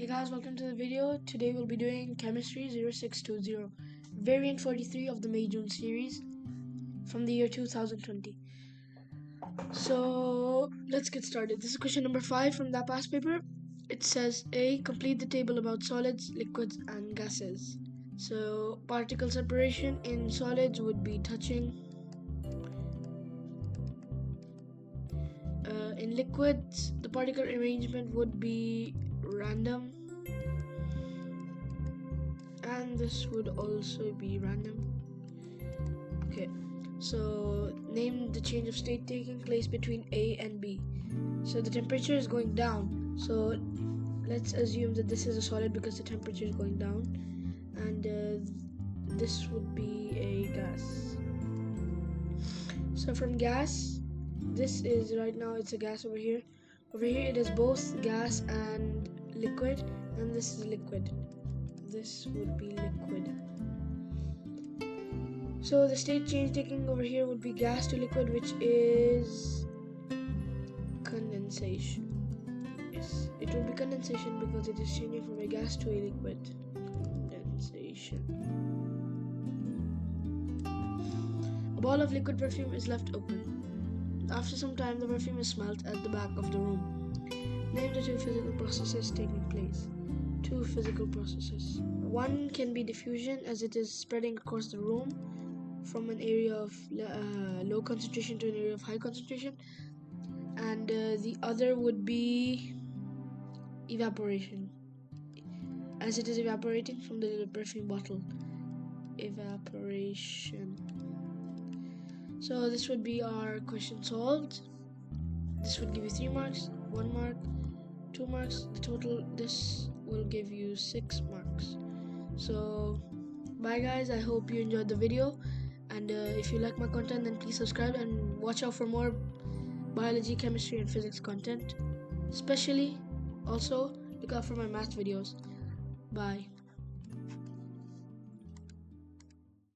Hey guys, welcome to the video. Today we'll be doing Chemistry 0620, variant 43 of the May-June series from the year 2020. So let's get started. This is question number 5 from that past paper. It says A. Complete the table about solids, liquids and gases. So particle separation in solids would be touching. In liquids, the particle arrangement would be random, and this would also be random. Okay, so name the change of state taking place between A and B. So the temperature is going down, so let's assume that this is a solid because the temperature is going down, and this would be a gas. So from gas, this is right now it's a gas over here. Over here it is both gas and liquid, and this is liquid. This would be liquid. So the state change taking over here would be gas to liquid, which is condensation. Yes, it would be condensation because it is changing from a gas to a liquid. Condensation. A ball of liquid perfume is left open. After some time, the perfume is smelt at the back of the room. Name the two physical processes taking place. Two physical processes. One can be diffusion, as it is spreading across the room from an area of low concentration to an area of high concentration, and the other would be evaporation, as it is evaporating from the little perfume bottle. Evaporation. So this would be our question solved. This would give you 3 marks, 1 mark, 2 marks. The total, this will give you 6 marks. So bye guys, I hope you enjoyed the video, and if you like my content, then please subscribe and watch out for more biology, chemistry and physics content. Especially also look out for my math videos. Bye.